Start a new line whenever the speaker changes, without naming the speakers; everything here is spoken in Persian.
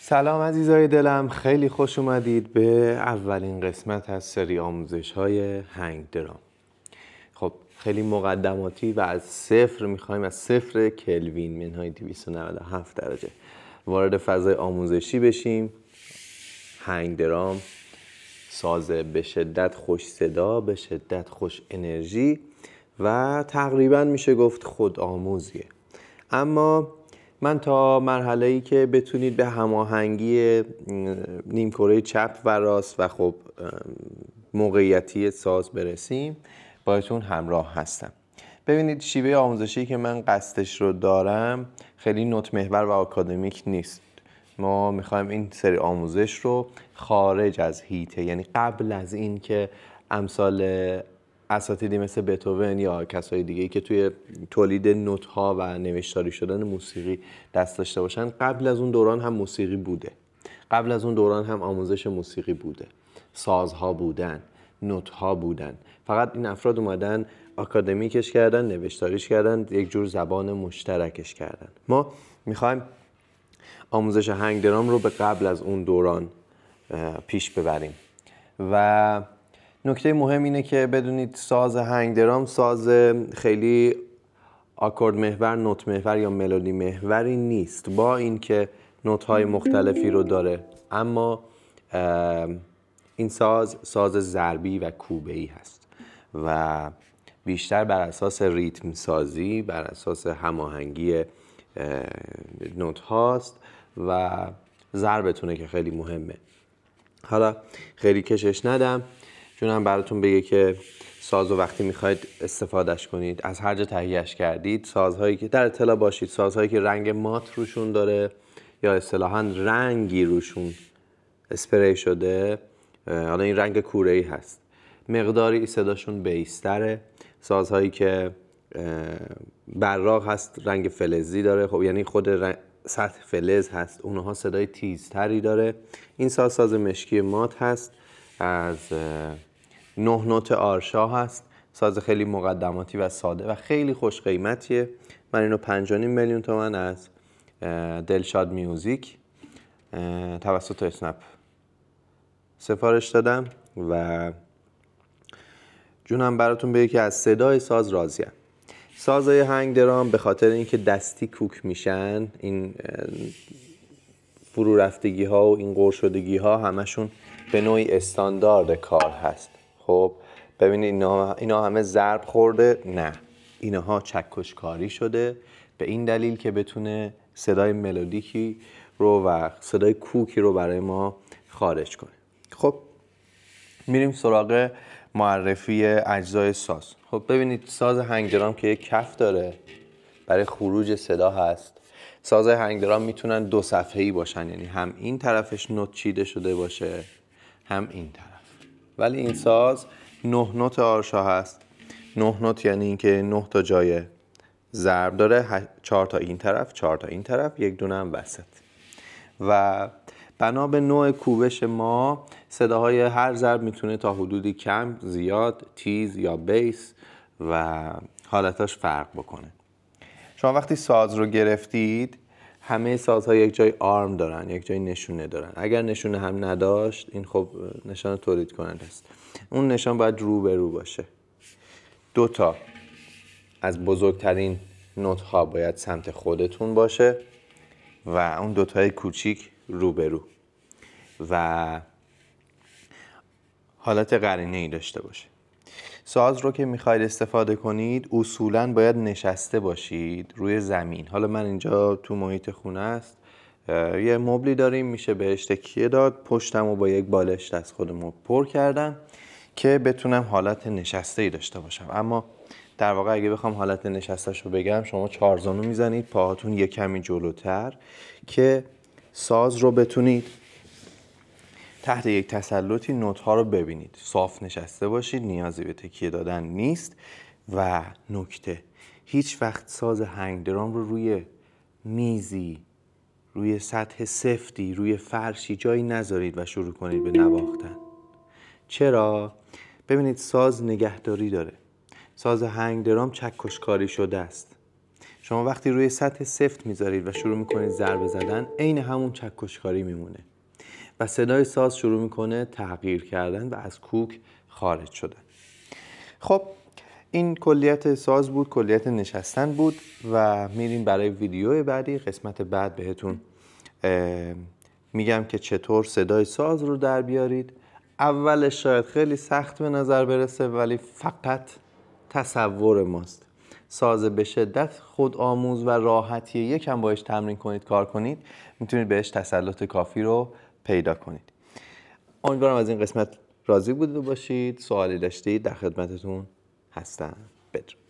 سلام عزیزای دلم، خیلی خوش اومدید به اولین قسمت از سری آموزش‌های هنگ درام. خب خیلی مقدماتی و از صفر می‌خوایم، از صفر کلوین منهای 297 درجه وارد فضای آموزشی بشیم. هنگ درام ساز به شدت خوش صدا، به شدت خوش انرژی و تقریبا میشه گفت خود آموزیه. اما من تا مرحله‌ای که بتونید به هماهنگی نیمکره چپ و راست و خب موقعیتی ساز برسیم باهاتون همراه هستم. ببینید شیوه آموزشی که من قصدش رو دارم خیلی نوت محور و آکادمیک نیست. ما میخوایم این سری آموزش رو خارج از هیته، یعنی قبل از این که امثال اساتیدی مثل بتوون یا کسای دیگه‌ای که توی تولید نوت‌ها و نوشتاری شدن موسیقی دست داشته باشن، قبل از اون دوران هم موسیقی بوده، قبل از اون دوران هم آموزش موسیقی بوده، سازها بودن، نوت‌ها بودن. فقط این افراد اومدن آکادمیکش کردن، نوشتاریش کردن، یک جور زبان مشترکش کردن. ما میخوایم آموزش هنگ درام رو به قبل از اون دوران پیش ببریم و نکته مهم اینه که بدونید ساز هنگ درام ساز خیلی آکورد محور، نوت محور یا ملودی محوری نیست، با اینکه نوت‌های مختلفی رو داره، اما این ساز ضربی و کوبه‌ای هست و بیشتر بر اساس ریتم سازی، بر اساس هماهنگی نوت هاست و ضربتونه که خیلی مهمه. حالا خیلی کشش ندم، چونم براتون بگه که سازو وقتی میخواید استفادهش کنید، از هر جا تهیهش کردید، سازهایی که در اطلاع باشید، سازهایی که رنگ مات روشون داره یا اصطلاحاً رنگی روشون اسپری شده، حالا این رنگ کوره‌ای هست، مقداری صداشون بیستره، سازهایی که براق هست، رنگ فلزی داره، خب یعنی خود سطح فلز هست، اونها صدای تیزتری داره. این ساز مشکی مات هست، از 9 نوت آرشا هست، ساز خیلی مقدماتی و ساده و خیلی خوش قیمتیه. من اینو 5.5 میلیون تومان از دلشاد میوزیک توسط اسنپ سفارش دادم و جونم براتون بگه که از صدای ساز راضیم. سازهای هنگ درام به خاطر اینکه دستی کوک میشن، این فرو رفتگی ها و این قور شدگی ها همشون به نوعی استاندارد کار هست. خب ببینید اینا همه ضرب خورده؟ نه، اینها چکش کاری شده به این دلیل که بتونه صدای ملودیکی رو و صدای کوکی رو برای ما خارج کنه. خب میریم سراغ معرفی اجزای ساز. خب ببینید ساز هنگ درام که یک کف داره برای خروج صدا هست. ساز هنگ درام میتونن 2 صفحه‌ای باشن، یعنی هم این طرفش نوت چیده شده باشه هم این طرف، ولی این ساز 9 نوت آرشا هست. 9 نوت یعنی اینکه 9 تا جای ضرب داره، 4 تا این طرف، 4 تا این طرف، یک دونه هم وسط. و بنا به نوع کوبش ما صداهای هر ضرب میتونه تا حدودی کم، زیاد، تیز یا بیس و حالتاش فرق بکنه. شما وقتی ساز رو گرفتید، همه سازها یک جای آرم دارن، یک جای نشونه دارن. اگر نشونه هم نداشت، این خب نشان تولید کننده است، اون نشان باید رو به رو باشه. 2 تا از بزرگترین نوت ها باید سمت خودتون باشه و اون 2 تای کوچیک رو به رو و حالت قرینه ای داشته باشه. ساز رو که میخواید استفاده کنید اصولاً باید نشسته باشید روی زمین. حالا من اینجا تو محیط خونه است، یه مبلی داریم میشه بهش تکیه داد، پشتم رو با یک بالشت از خودم پر کردم که بتونم حالت نشسته ای داشته باشم. اما در واقع اگه بخوام حالت نشسته‌ش رو بگم، شما 4 زانو میزنید، پاهاتون یک کمی جلوتر که ساز رو بتونید تحت یک تسلطی نوت ها رو ببینید. صاف نشسته باشید، نیازی به تکیه دادن نیست. و نکته، هیچ وقت ساز هنگ درام رو روی میزی، روی سطح سفتی، روی فرشی جایی نذارید و شروع کنید به نواختن. چرا؟ ببینید ساز نگهداری داره. ساز هنگ درام چکشکاری شده است. شما وقتی روی سطح سفت میذارید و شروع میکنید ضربه زدن، عین همون چکشکاری میمونه و صدای ساز شروع میکنه تغییر کردن و از کوک خارج شدن. خب این کلیت ساز بود، کلیت نشستن بود و میریم برای ویدیو بعدی. قسمت بعد بهتون میگم که چطور صدای ساز رو در بیارید. اولش شاید خیلی سخت به نظر برسه ولی فقط تصور ماست. ساز به شدت خود آموز و راحتیه. یکم باش تمرین کنید، کار کنید، میتونید بهش تسلط کافی رو پیدا کنید. امیدوارم از این قسمت راضی بوده باشید. سوالی داشتید در خدمتتون هستم. بدرود.